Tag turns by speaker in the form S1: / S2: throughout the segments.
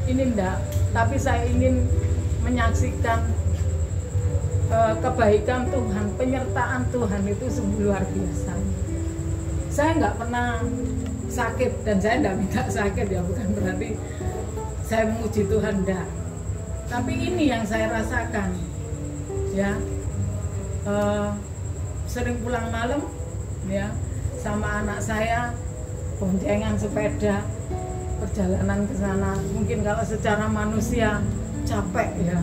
S1: ini enggak, tapi saya ingin menyaksikan kebaikan Tuhan, penyertaan Tuhan itu sungguh luar biasa. Saya nggak pernah sakit dan saya nggak minta sakit ya, bukan berarti saya memuji Tuhan, enggak. Tapi ini yang saya rasakan, ya. Sering pulang malam, ya, sama anak saya, boncengan sepeda, perjalanan ke sana. Mungkin kalau secara manusia capek ya,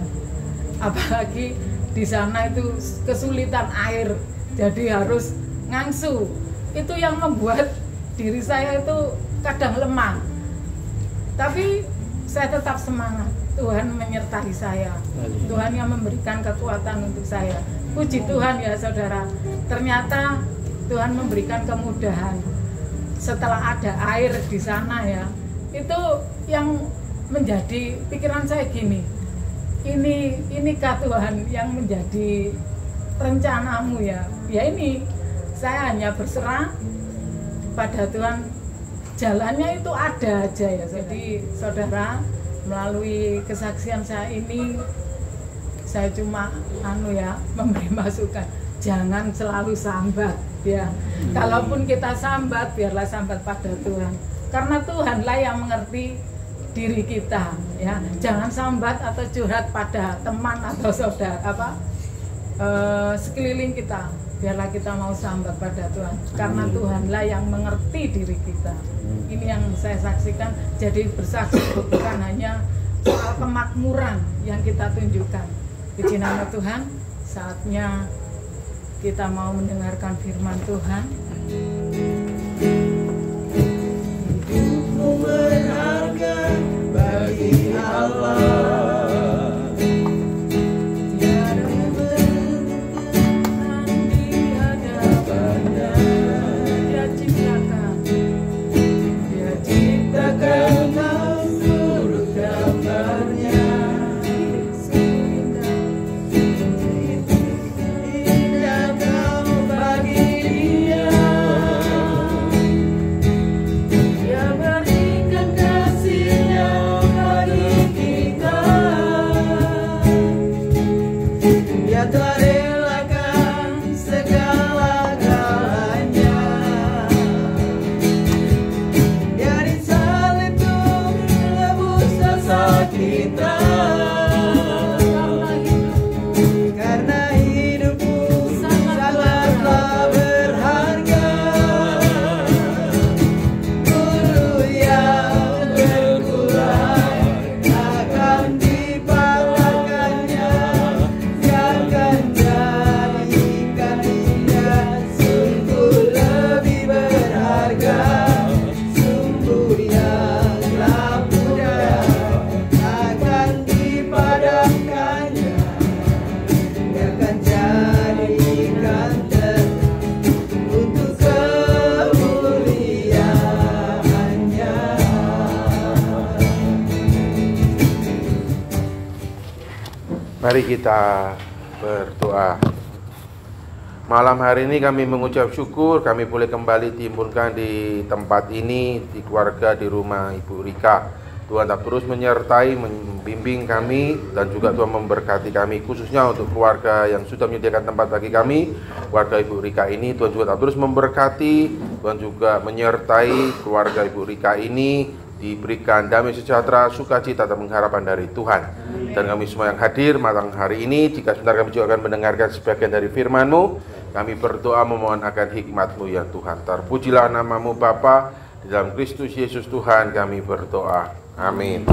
S1: apalagi di sana itu kesulitan air, jadi harus ngangsu. Itu yang membuat diri saya itu kadang lemah. Tapi saya tetap semangat. Tuhan menyertai saya. Tuhan yang memberikan kekuatan untuk saya. Puji Tuhan ya saudara. Ternyata Tuhan memberikan kemudahan. Setelah ada air di sana ya, itu yang menjadi pikiran saya gini. Inikah Tuhan yang menjadi rencanamu ya? Ya ini, saya hanya berserah pada Tuhan. Jalannya itu ada aja ya. Jadi saudara, melalui kesaksian saya ini, saya cuma memberi masukan, jangan selalu sambat ya. Kalaupun kita sambat, biarlah sambat pada Tuhan, karena Tuhanlah yang mengerti diri kita ya. Jangan sambat atau curhat pada teman atau saudara sekeliling kita. Biarlah kita mau sambat pada Tuhan, karena Tuhanlah yang mengerti diri kita. Ini yang saya saksikan. Jadi bersaksi bukan hanya soal kemakmuran yang kita tunjukkan. Puji nama Tuhan. Saatnya kita mau mendengarkan firman Tuhan.
S2: Hidupmu berharga bagi Allah.
S3: Mari kita berdoa. Malam hari ini kami mengucap syukur kami boleh kembali dihimpunkan di tempat ini, di keluarga, di rumah Ibu Rika. Tuhan tak terus menyertai, membimbing kami, dan juga Tuhan memberkati kami, khususnya untuk keluarga yang sudah menyediakan tempat bagi kami, keluarga Ibu Rika ini. Tuhan juga tak terus memberkati, Tuhan juga menyertai keluarga Ibu Rika ini, diberikan damai sejahtera, sukacita dan pengharapan dari Tuhan. Dan kami semua yang hadir malam hari ini, jika sebentar kami juga akan mendengarkan sebagian dari firman-Mu, kami berdoa memohon akan hikmat-Mu ya Tuhan. Terpujilah nama-Mu Bapa, di dalam Kristus Yesus Tuhan kami berdoa. Amin.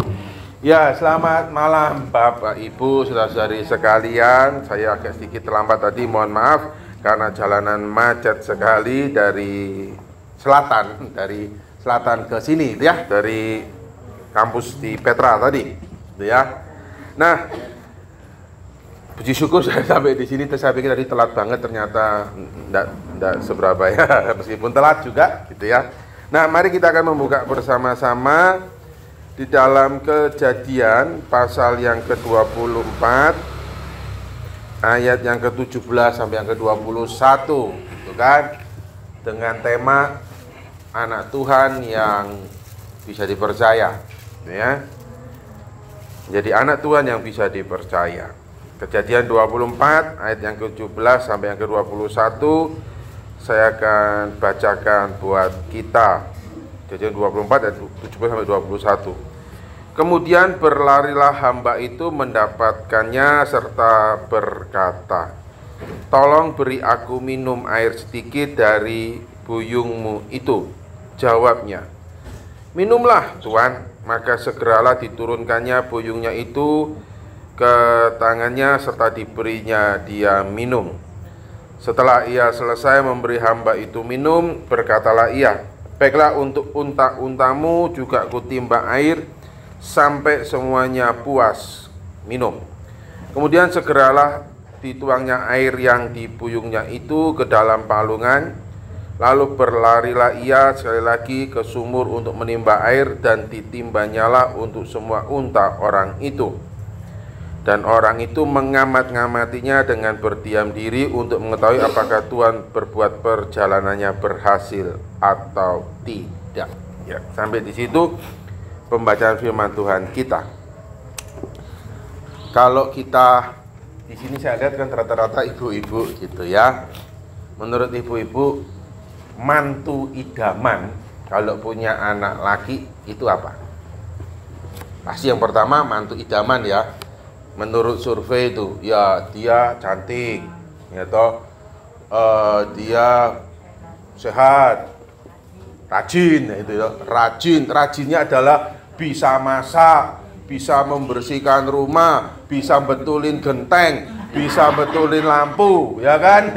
S3: Ya, selamat malam Bapak Ibu, saudara-saudari sekalian. Saya agak sedikit terlambat tadi, mohon maaf karena jalanan macet sekali dari selatan ke sini ya, dari kampus di Petra tadi gitu ya. Nah, puji syukur saya sampai di sini. Saya pikir tadi telat banget, ternyata enggak seberapa ya, meskipun telat juga gitu ya. Nah, mari kita akan membuka bersama-sama di dalam Kejadian pasal yang ke-24 ayat yang ke-17 sampai yang ke-21 gitu kan, dengan tema anak Tuhan yang bisa dipercaya gitu ya. Menjadi anak Tuhan yang bisa dipercaya. Kejadian 24 ayat yang ke-17 sampai yang ke-21 saya akan bacakan buat kita. Kejadian 24 ayat 17 sampai 21. Kemudian berlarilah hamba itu mendapatkannya serta berkata, "Tolong beri aku minum air sedikit dari buyungmu itu." Jawabnya, "Minumlah, Tuan." Maka segeralah diturunkannya buyungnya itu ke tangannya serta diberinya dia minum. Setelah ia selesai memberi hamba itu minum, berkatalah ia, "Baiklah, untuk unta-untamu juga kutimbang air sampai semuanya puas minum." Kemudian segeralah dituangnya air yang di buyungnya itu ke dalam palungan. Lalu berlarilah ia sekali lagi ke sumur untuk menimba air, dan ditimbanyalah untuk semua unta orang itu. Dan orang itu mengamat-ngamatinya dengan berdiam diri untuk mengetahui apakah Tuhan berbuat perjalanannya berhasil atau tidak. Ya, sampai di situ pembacaan firman Tuhan kita. Kalau kita di sini saya lihat kan rata-rata ibu-ibu gitu ya. Menurut ibu-ibu, mantu idaman kalau punya anak laki itu apa? Pasti yang pertama mantu idaman ya. Menurut survei itu ya dia cantik, ya toh, dia sehat, rajin, itu ya. Rajinnya adalah bisa masak, bisa membersihkan rumah, bisa betulin genteng, bisa betulin lampu, ya kan?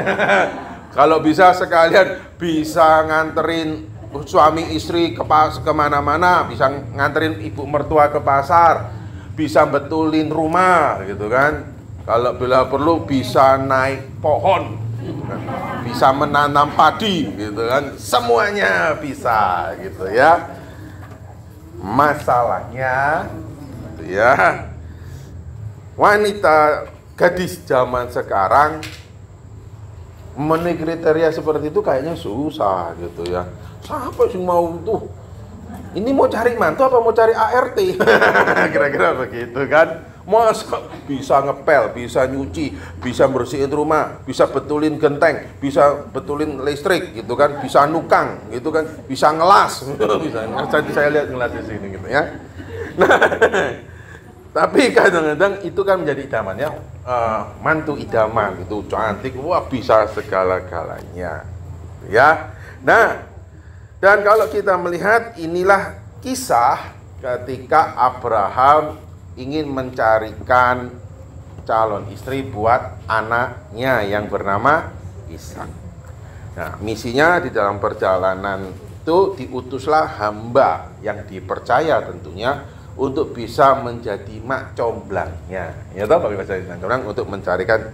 S3: Kalau bisa sekalian bisa nganterin suami istri kemana-mana, bisa nganterin ibu mertua ke pasar, bisa betulin rumah gitu kan. Kalau bila perlu bisa naik pohon, gitu kan. Bisa menanam padi gitu kan. Semuanya bisa gitu ya. Masalahnya gitu ya, wanita gadis zaman sekarang memenuhi kriteria seperti itu kayaknya susah gitu ya. Siapa sih mau tuh? Ini mau cari mantu apa mau cari ART? Kira-kira begitu kan. Masa bisa ngepel, bisa nyuci, bisa bersihin rumah, bisa betulin genteng, bisa betulin listrik gitu kan, bisa nukang gitu kan, bisa ngelas. Bisa. Saya lihat ngelas di sini gitu ya. Nah, tapi kadang-kadang itu kan menjadi idamannya, mantu idaman gitu, cantik, wah bisa segala-galanya, ya. Nah, dan kalau kita melihat inilah kisah ketika Abraham ingin mencarikan calon istri buat anaknya yang bernama Ishak. Nah, misinya di dalam perjalanan itu diutuslah hamba yang dipercaya tentunya untuk bisa menjadi mak comblangnya, ya tahu bagi bahasa comblang, untuk mencarikan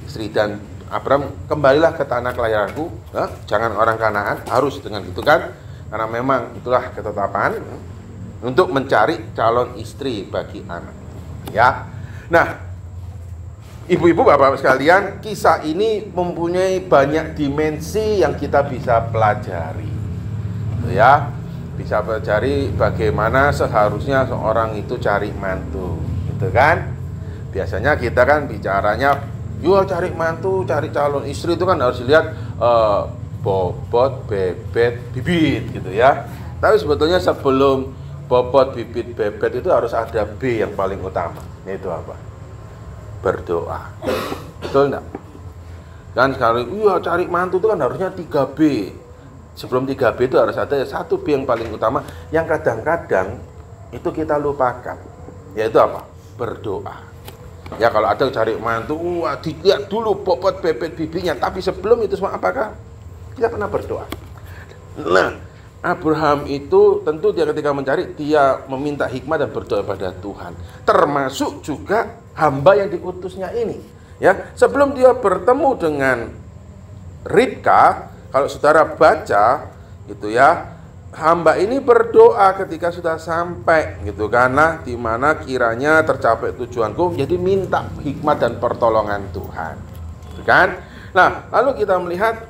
S3: istri. Dan Abraham, kembalilah ke tanah kelahiranku, ya? Jangan orang Kanaan, harus dengan itu kan, karena memang itulah ketetapan untuk mencari calon istri bagi anak, ya. Nah, ibu-ibu bapak sekalian, kisah ini mempunyai banyak dimensi yang kita bisa pelajari, ya. Bisa pelajari bagaimana seharusnya seorang itu cari mantu, gitu kan. Biasanya kita kan bicaranya, yuk cari mantu, cari calon istri itu kan harus dilihat bobot, bebet, bibit gitu ya. Tapi sebetulnya sebelum bobot, bibit, bebet itu harus ada B yang paling utama, yaitu apa? Berdoa. Betul enggak? Kan sekali, cari mantu itu kan harusnya 3B. Sebelum 3B itu harus ada 1B yang paling utama, yang kadang-kadang itu kita lupakan, yaitu apa? Berdoa. Ya, kalau ada cari mantu, dilihat dulu bobot, bebet, bibitnya, tapi sebelum itu semua apakah kita pernah berdoa? Nah, Abraham itu tentu dia ketika mencari, dia meminta hikmah dan berdoa pada Tuhan, termasuk juga hamba yang diutusnya ini, ya. Sebelum dia bertemu dengan Ribka, kalau saudara baca gitu ya, hamba ini berdoa ketika sudah sampai gitu, karena di mana kiranya tercapai tujuanku, jadi minta hikmat dan pertolongan Tuhan, gitu kan? Nah, lalu kita melihat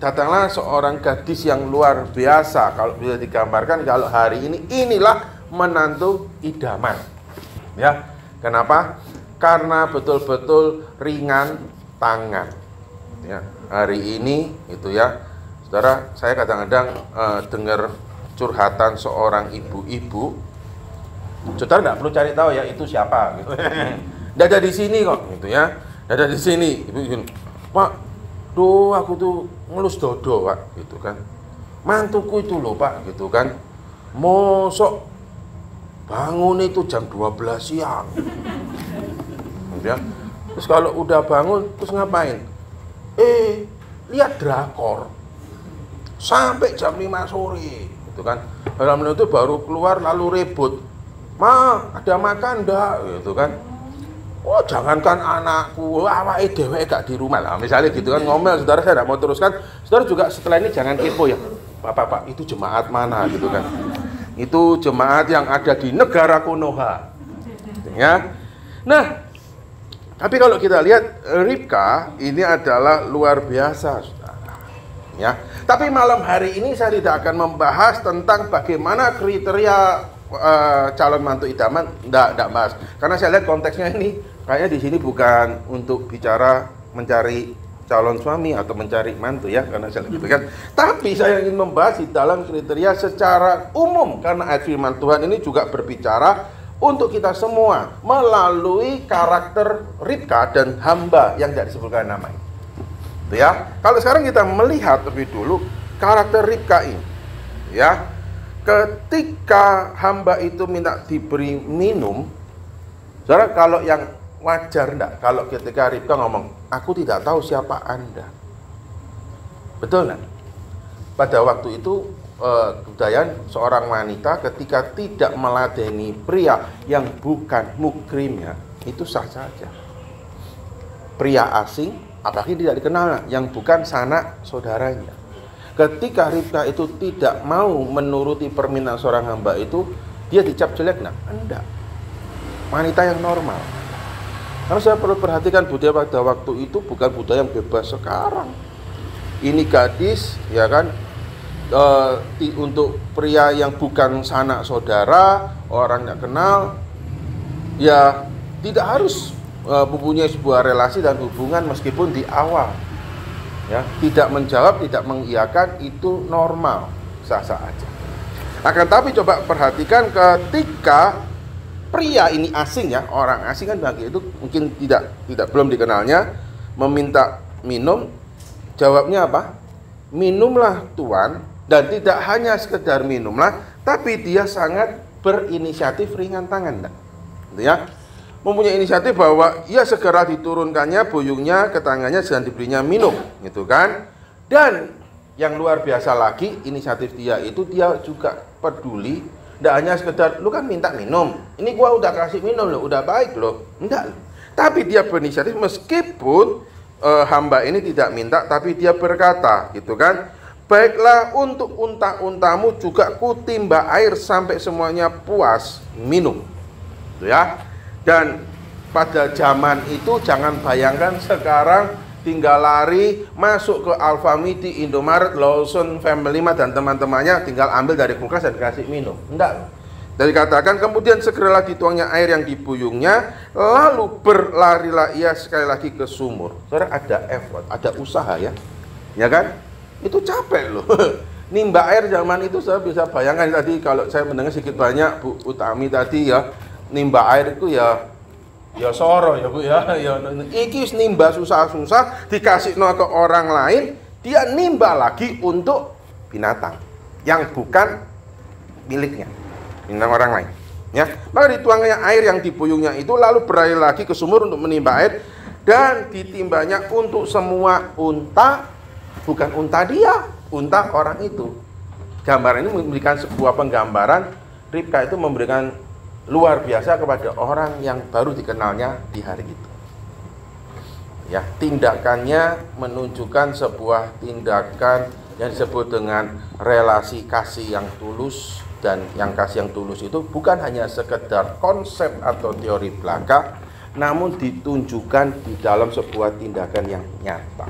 S3: datanglah seorang gadis yang luar biasa. Kalau bisa digambarkan, kalau hari ini inilah menantu idaman, Ya, kenapa? Karena betul-betul ringan tangan. Ya, hari ini itu ya, saudara, saya kadang-kadang dengar curhatan seorang ibu-ibu. Saudara nggak perlu cari tahu ya itu siapa. Gitu. Nggak ada di sini kok, gitu ya. Nggak ada di sini. Ibu, Pak, aku tuh ngelus dodo, Pak, gitu kan. Mantuku itu loh, Pak, gitu kan. Mosok bangun itu jam 12 siang. Ya. Terus kalau udah bangun terus ngapain? Lihat drakor sampai jam 5 sore gitu kan. Dalam itu baru keluar lalu ribut, "Ma, ada makan enggak?" gitu kan. Oh, jangankan anakku, awake dhewe gak di rumah lah. Misalnya gitu kan, ngomel. Saudara, saya tidak mau teruskan. Saudara juga setelah ini jangan kepo ya. Pak, itu jemaat mana gitu kan. Itu jemaat yang ada di negara Konoha. Ya. Nah, tapi kalau kita lihat Ribka ini adalah luar biasa, saudara. Ya. Tapi malam hari ini saya tidak akan membahas tentang bagaimana kriteria calon mantu idaman, enggak bahas. Karena saya lihat konteksnya ini kayaknya di sini bukan untuk bicara mencari calon suami atau mencari mantu ya, karena saya gitu kan. Tapi saya ingin membahas di dalam kriteria secara umum karena ayat firman Tuhan ini juga berbicara untuk kita semua melalui karakter Ribka dan hamba yang tidak disebutkan namanya. Itu ya. Kalau sekarang kita melihat lebih dulu karakter Ribka ini, ya. Ketika hamba itu minta diberi minum, saudara, kalau yang wajar enggak kalau ketika Ribka ngomong, "Aku tidak tahu siapa Anda." Betul enggak? Pada waktu itu kebudayaan seorang wanita ketika tidak meladeni pria yang bukan mukrimnya itu sah saja. Pria asing apalagi tidak dikenal yang bukan sanak saudaranya. Ketika Ribka itu tidak mau menuruti permintaan seorang hamba itu, dia dicap jelek. Nah, enggak. Wanita yang normal. Karena saya perlu perhatikan budaya pada waktu itu bukan budaya yang bebas sekarang. Ini gadis, ya kan, untuk pria yang bukan sanak saudara, orang yang kenal, ya tidak harus mempunyai sebuah relasi dan hubungan meskipun di awal. Ya, tidak menjawab, tidak mengiyakan itu normal, sah-sah aja. Akan tapi coba perhatikan ketika pria ini asing ya, orang asing kan bagi itu mungkin tidak belum dikenalnya, meminta minum, jawabnya apa? Minumlah Tuan, dan tidak hanya sekedar minumlah, tapi dia sangat berinisiatif ringan tangan, gitu ya. Mempunyai inisiatif bahwa ia segera diturunkannya buyungnya ke tangannya dan diberinya minum, gitu kan. Dan yang luar biasa lagi, inisiatif dia itu dia juga peduli, tidak hanya sekedar lu kan minta minum, ini gua udah kasih minum loh, udah baik loh, enggak. Tapi dia berinisiatif meskipun hamba ini tidak minta, tapi dia berkata, gitu kan, "Baiklah, untuk unta-untamu juga kutimba air sampai semuanya puas minum." Gitu ya. Dan pada zaman itu jangan bayangkan sekarang tinggal lari masuk ke Alfamart, Indomaret, Lawson, Family Mart dan teman-temannya tinggal ambil dari kulkas dan dikasih minum. Enggak. Dari katakan kemudian segeralah dituangnya air yang dibuyungnya, lalu berlarilah ia sekali lagi ke sumur. Saudara, ada effort, ada usaha ya. Ya kan? Itu capek loh. Nimba air zaman itu saya bisa bayangkan tadi kalau saya mendengar sedikit banyak Bu Utami tadi ya. Nimba air itu ya soro ya Bu ya. Iki nimba susah-susah dikasih ke orang lain, dia nimba lagi untuk binatang yang bukan miliknya, binatang orang lain. Ya, maka dituangnya air yang dibuyungnya itu lalu berlari lagi ke sumur untuk menimba air dan ditimbanya untuk semua unta, bukan unta dia, unta orang itu. Gambar ini memberikan sebuah penggambaran Ribka itu memberikan luar biasa kepada orang yang baru dikenalnya di hari itu. Ya, tindakannya menunjukkan sebuah tindakan yang disebut dengan relasi kasih yang tulus, dan yang kasih yang tulus itu bukan hanya sekedar konsep atau teori belaka, namun ditunjukkan di dalam sebuah tindakan yang nyata.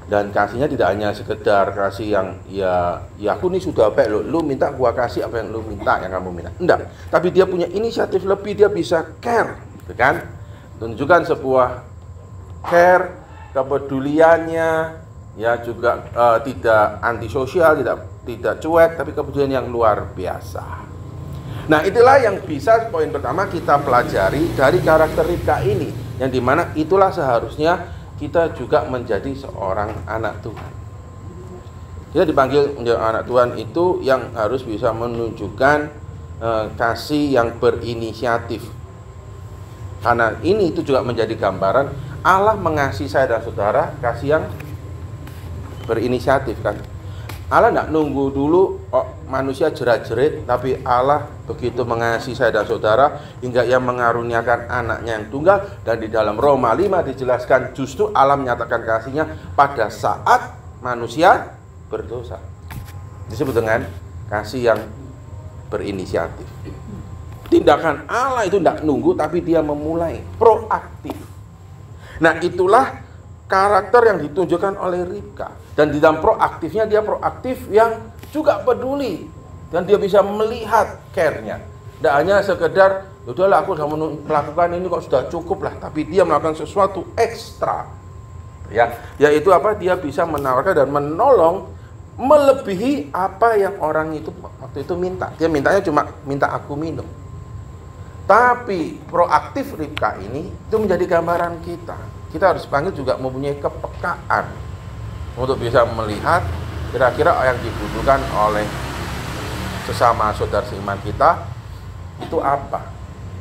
S3: Dan kasihnya tidak hanya sekedar kasih yang ya aku nih sudah baik loh, lu minta gua kasih apa yang lu minta, yang kamu minta. Enggak, tapi dia punya inisiatif lebih, dia bisa care, gitu kan? Tunjukkan sebuah care, kepeduliannya, ya juga tidak antisosial, tidak cuek, tapi kepedulian yang luar biasa. Nah, itulah yang bisa poin pertama kita pelajari dari karakter Ribka ini, yang dimana itulah seharusnya kita juga menjadi seorang anak Tuhan. Kita dipanggil menjadi anak Tuhan itu yang harus bisa menunjukkan kasih yang berinisiatif. Karena ini itu juga menjadi gambaran Allah mengasihi saya dan saudara, kasih yang berinisiatif kan. Allah tidak nunggu dulu manusia jerat-jerit, tapi Allah begitu mengasihi saya dan saudara hingga ia mengaruniakan anaknya yang tunggal. Dan di dalam Roma 5 dijelaskan justru Allah menyatakan kasihnya pada saat manusia berdosa. Disebut dengan kasih yang berinisiatif. Tindakan Allah itu tidak nunggu, tapi dia memulai, proaktif. Nah, itulah karakter yang ditunjukkan oleh Ribka. Dan di dalam proaktifnya, dia proaktif yang juga peduli. Dan dia bisa melihat care-nya. Tidak hanya sekedar, udahlah aku sudah melakukan ini kok sudah cukup lah. Tapi dia melakukan sesuatu ekstra. Ya, yaitu apa? Dia bisa menawarkan dan menolong melebihi apa yang orang itu waktu itu minta. Dia mintanya cuma minta aku minum. Tapi proaktif Ribka ini itu menjadi gambaran kita. Kita harus panggil juga mempunyai kepekaan untuk bisa melihat kira-kira yang dibutuhkan oleh sesama saudara seiman kita itu apa.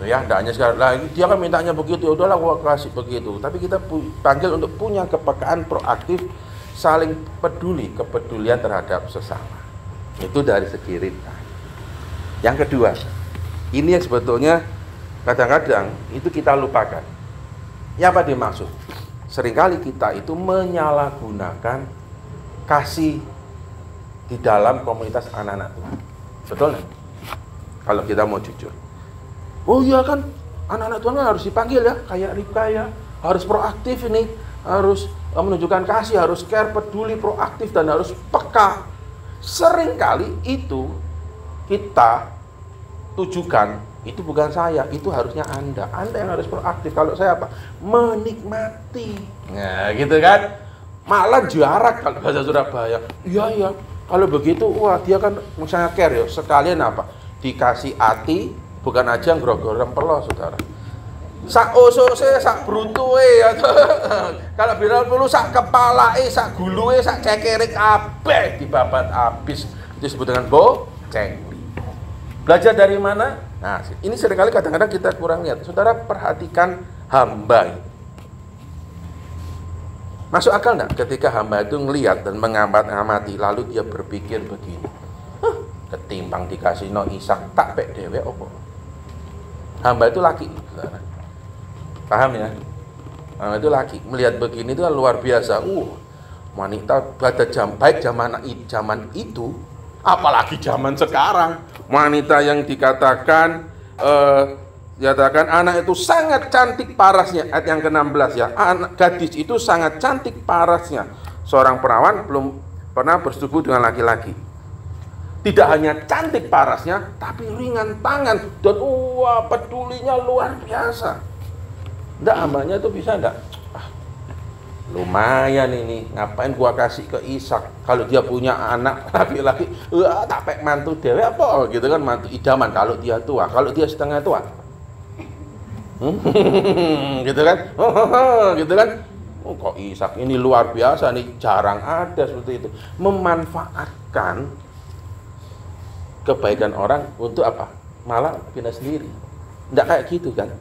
S3: Ya, tidak hanya sekali lagi dia kan mintanya begitu, udahlah gua kasih begitu. Tapi kita panggil untuk punya kepekaan proaktif, saling peduli, kepedulian terhadap sesama. Itu dari segi Ribka. Yang kedua, ini yang sebetulnya kadang-kadang itu kita lupakan. Ya, apa dimaksud? Seringkali kita itu menyalahgunakan kasih di dalam komunitas anak-anak Tuhan. Betul nggak? Kalau kita mau jujur. Oh iya kan, anak-anak Tuhan kan harus dipanggil ya, kayak Ribka ya. Harus proaktif ini, harus menunjukkan kasih, harus care, peduli, proaktif, dan harus peka. Seringkali itu kita tujukan, itu bukan saya, itu harusnya Anda. Anda yang harus proaktif. Kalau saya apa? Menikmati. Nah, gitu kan? Malah jarak kalau bahasa Surabaya. Iya. Kalau begitu, wah dia kan misalnya care ya. Sekalian apa? Dikasih hati, bukan aja grogor rempelo, saudara. Sak osose, sak bruntue ya. Kalau bilang perlu sak kepalae, sak gulue, sak cekere kabeh dibabat habis. Itu disebut dengan boceng. Belajar dari mana? Nah, ini seringkali kadang-kadang kita kurang lihat. Saudara perhatikan hamba. Masuk akal enggak ketika hamba itu ngelihat dan mengamati lalu dia berpikir begini. Ketimbang dikasih no Ishak tak pek dewe opo. Hamba itu laki, saudara. Paham ya? Hamba itu laki. Melihat begini itu kan luar biasa. Wanita pada zaman itu, apalagi zaman sekarang. Wanita yang dikatakan anak itu sangat cantik parasnya, ayat yang ke-16 ya. Anak gadis itu sangat cantik parasnya. Seorang perawan belum pernah bersetubuh dengan laki-laki. Tidak hanya cantik parasnya, tapi ringan tangan dan pedulinya luar biasa. Enggak, hambanya itu bisa enggak? Lumayan ini, ngapain gua kasih ke Ishak? Kalau dia punya anak laki-laki, tak pek mantu dewe apa gitu kan, mantu idaman kalau dia tua, kalau dia setengah tua. Gitu kan? Gitu kan? Kok Ishak ini luar biasa nih, jarang ada seperti itu. Memanfaatkan kebaikan orang untuk apa? Malah pindah sendiri. Enggak kayak gitu kan?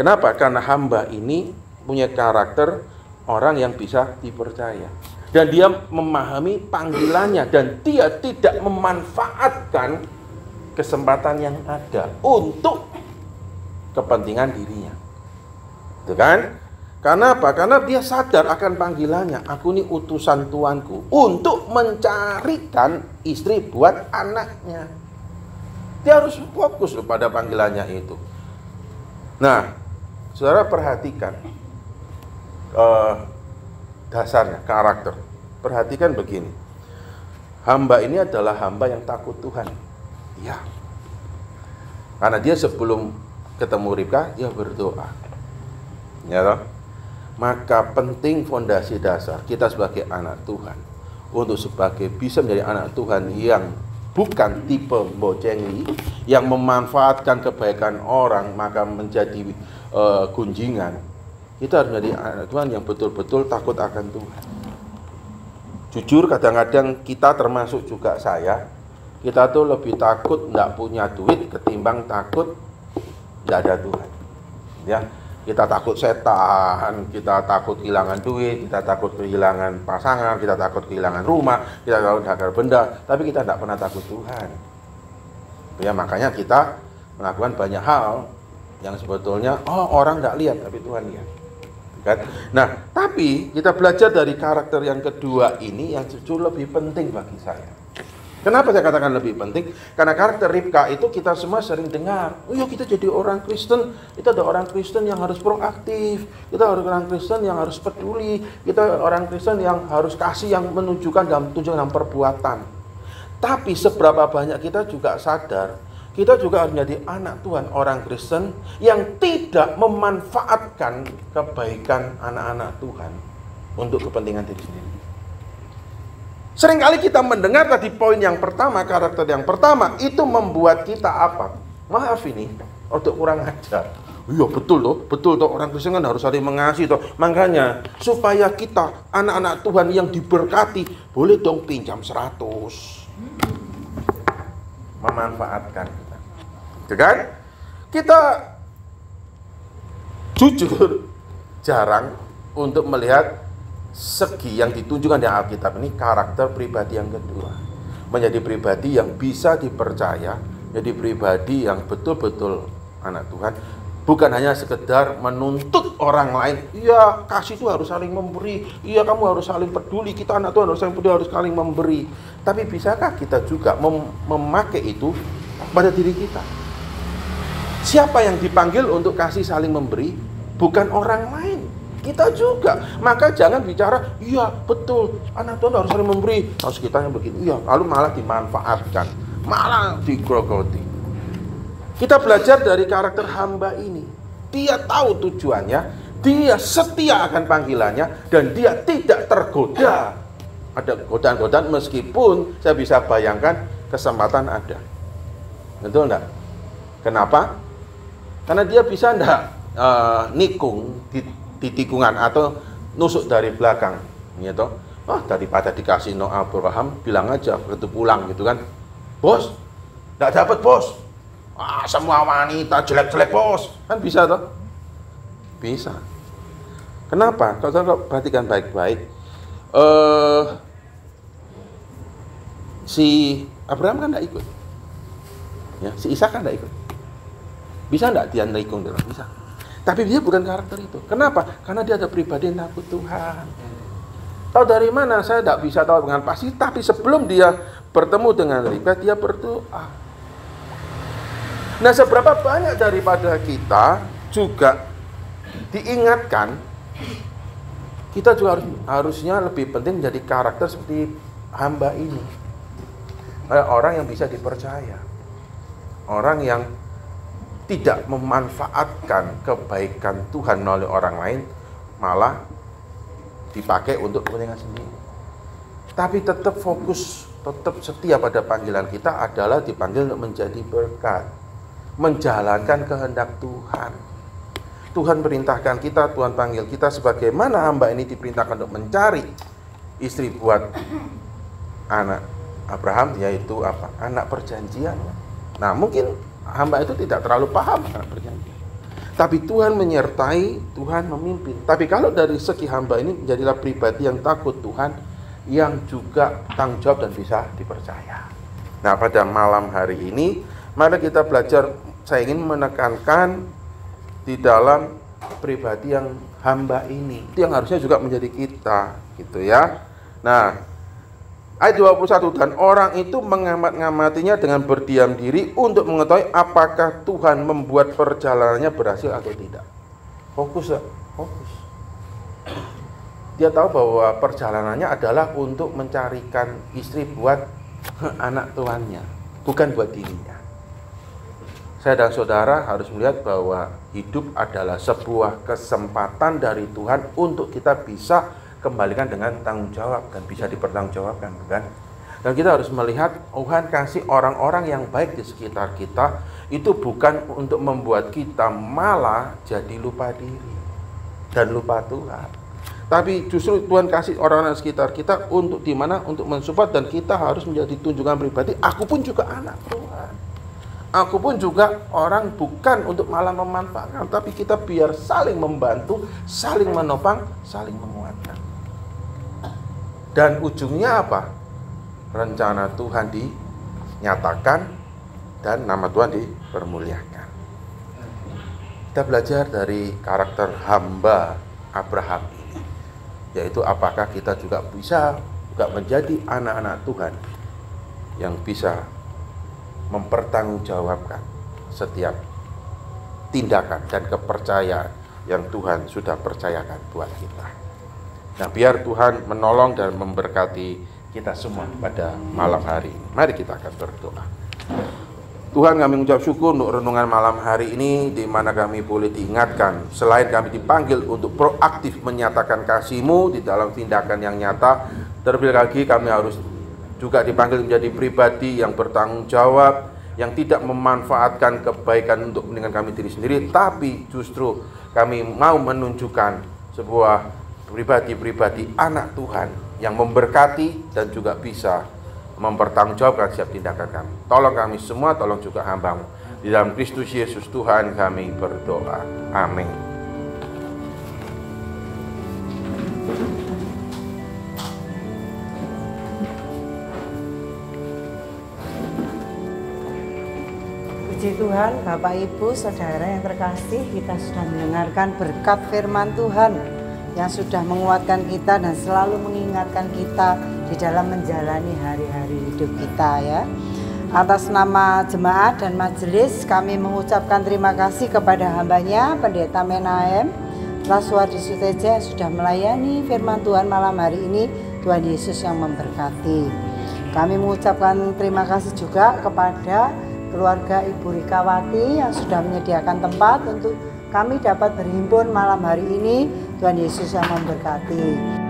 S3: Kenapa? Karena hamba ini punya karakter orang yang bisa dipercaya. Dan dia memahami panggilannya. Dan dia tidak memanfaatkan kesempatan yang ada untuk kepentingan dirinya. Itu kan? Karena apa? Karena dia sadar akan panggilannya. Aku ini utusan Tuanku untuk mencarikan istri buat anaknya. Dia harus fokus pada panggilannya itu. Nah, saudara perhatikan. dasarnya, karakter. Perhatikan begini. Hamba ini adalah hamba yang takut Tuhan. Ya. Karena dia sebelum ketemu Ribka, dia berdoa. Ya toh? Maka penting fondasi dasar kita sebagai anak Tuhan. Untuk sebagai bisa menjadi anak Tuhan yang bukan tipe bocengi, yang memanfaatkan kebaikan orang maka menjadi gunjingan. Kita harus menjadi anak Tuhan yang betul-betul takut akan Tuhan. Jujur kadang-kadang kita termasuk juga saya, kita tuh lebih takut tidak punya duit ketimbang takut tidak ada Tuhan. Ya, kita takut setan, kita takut kehilangan duit, kita takut kehilangan pasangan, kita takut kehilangan rumah, kita takut kehilangan benda, tapi kita tidak pernah takut Tuhan. Ya, makanya kita melakukan banyak hal yang sebetulnya orang tidak lihat, tapi Tuhan lihat. Kan? Nah, tapi kita belajar dari karakter yang kedua ini yang jujur lebih penting bagi saya. Kenapa saya katakan lebih penting? Karena karakter Ribka itu kita semua sering dengar. Oh ya, kita jadi orang Kristen, kita ada orang Kristen yang harus proaktif, kita orang Kristen yang harus peduli, kita orang Kristen yang harus kasih, yang menunjukkan dalam perbuatan. Tapi seberapa banyak kita juga sadar, kita juga harus menjadi anak Tuhan, orang Kristen yang tidak memanfaatkan kebaikan anak-anak Tuhan untuk kepentingan diri sendiri. Seringkali kita mendengar tadi poin yang pertama, karakter yang pertama, itu membuat kita apa? Maaf ini, untuk kurang ajar. Iya betul toh, orang Kristen kan harus saling mengasihi toh. Makanya, supaya kita, anak-anak Tuhan yang diberkati, boleh dong pinjam 100. Memanfaatkan kita. Itu kan? Kita jujur jarang untuk melihat segi yang ditunjukkan di Alkitab ini, karakter pribadi yang kedua. Menjadi pribadi yang bisa dipercaya, jadi pribadi yang betul-betul anak Tuhan. Bukan hanya sekedar menuntut orang lain, iya kasih itu harus saling memberi, iya kamu harus saling peduli, kita anak Tuhan harus saling peduli, harus saling memberi. Tapi bisakah kita juga memakai itu pada diri kita? Siapa yang dipanggil untuk kasih saling memberi? Bukan orang lain, kita juga. Maka jangan bicara, iya betul, anak Tuhan harus saling memberi, harus kita yang begini, iya, lalu malah dimanfaatkan, malah digrogoti. Kita belajar dari karakter hamba ini. Dia tahu tujuannya, dia setia akan panggilannya, dan dia tidak tergoda. Ada godaan-godaan meskipun saya bisa bayangkan kesempatan ada. Betul enggak? Kenapa? Karena dia bisa enggak nikung di tikungan atau nusuk dari belakang, gitu. Daripada dikasih Abraham, bilang aja begitu pulang gitu kan. Bos, enggak dapat bos. Semua wanita jelek-jelek bos, kan bisa toh? Bisa. Kenapa? Kalau perhatikan baik-baik, si Abraham kan tidak ikut, ya, si Ishak kan tidak ikut. Bisa tidak dia nikung? Bisa. Tapi dia bukan karakter itu. Kenapa? Karena dia ada pribadi yang takut Tuhan. Tahu dari mana? Saya tidak bisa tahu dengan pasti. Tapi sebelum dia bertemu dengan Ribka, dia berdoa. Nah, seberapa banyak daripada kita juga diingatkan, kita juga harusnya lebih penting menjadi karakter seperti hamba ini. Orang yang bisa dipercaya, orang yang tidak memanfaatkan kebaikan Tuhan melalui orang lain, malah dipakai untuk kepentingan sendiri. Tapi tetap fokus, tetap setia pada panggilan kita adalah dipanggil untuk menjadi berkat, menjalankan kehendak Tuhan. Tuhan perintahkan kita, Tuhan panggil kita sebagaimana hamba ini diperintahkan untuk mencari istri buat anak Abraham, yaitu apa? Anak perjanjian. Nah, mungkin hamba itu tidak terlalu paham anak perjanjian. Tapi Tuhan menyertai, Tuhan memimpin. Tapi kalau dari segi hamba ini, menjadilah pribadi yang takut Tuhan, yang juga tanggung jawab dan bisa dipercaya. Nah, pada malam hari ini, mari kita belajar. Saya ingin menekankan di dalam pribadi yang hamba ini. Itu yang harusnya juga menjadi kita, gitu ya. Nah, ayat 21, dan orang itu mengamat-ngamatinya dengan berdiam diri untuk mengetahui apakah Tuhan membuat perjalanannya berhasil atau tidak. Fokus ya, fokus. Dia tahu bahwa perjalanannya adalah untuk mencarikan istri buat anak tuannya, bukan buat dirinya. Saya dan saudara harus melihat bahwa hidup adalah sebuah kesempatan dari Tuhan untuk kita bisa kembalikan dengan tanggung jawab dan bisa dipertanggungjawabkan, bukan? Dan kita harus melihat Tuhan kasih orang-orang yang baik di sekitar kita itu bukan untuk membuat kita malah jadi lupa diri dan lupa Tuhan. Tapi justru Tuhan kasih orang-orang sekitar kita untuk dimana? Untuk mensupport, dan kita harus menjadi tunjungan pribadi. Aku pun juga anak Tuhan. Aku pun juga orang, bukan untuk malah memanfaatkan, tapi kita biar saling membantu, saling menopang, saling menguatkan. Dan ujungnya apa? Rencana Tuhan dinyatakan dan nama Tuhan dipermuliakan. Kita belajar dari karakter hamba Abraham ini, yaitu apakah kita juga bisa menjadi anak-anak Tuhan yang bisa mempertanggungjawabkan setiap tindakan dan kepercayaan yang Tuhan sudah percayakan buat kita. Nah, biar Tuhan menolong dan memberkati kita semua pada malam hari ini. Mari kita akan berdoa. Tuhan, kami mengucap syukur untuk renungan malam hari ini, di mana kami boleh diingatkan, selain kami dipanggil untuk proaktif menyatakan kasih-Mu di dalam tindakan yang nyata, terlebih lagi kami harus juga dipanggil menjadi pribadi yang bertanggung jawab, yang tidak memanfaatkan kebaikan untuk kepentingan kami diri sendiri, tapi justru kami mau menunjukkan sebuah pribadi-pribadi anak Tuhan yang memberkati dan juga bisa mempertanggungjawabkan setiap tindakan kami. Tolong kami semua, tolong juga hamba-Mu. Di dalam Kristus Yesus Tuhan kami berdoa. Amin.
S4: Puji Tuhan, Bapak Ibu, Saudara yang terkasih, kita sudah mendengarkan berkat firman Tuhan yang sudah menguatkan kita dan selalu mengingatkan kita di dalam menjalani hari-hari hidup kita, ya. Atas nama jemaat dan majelis, kami mengucapkan terima kasih kepada hambanya Pendeta Menahem Rasuardi Suteja yang sudah melayani firman Tuhan malam hari ini. Tuhan Yesus yang memberkati. Kami mengucapkan terima kasih juga kepada keluarga Ibu Rikawati yang sudah menyediakan tempat untuk kami dapat berhimpun malam hari ini. Tuhan Yesus yang memberkati.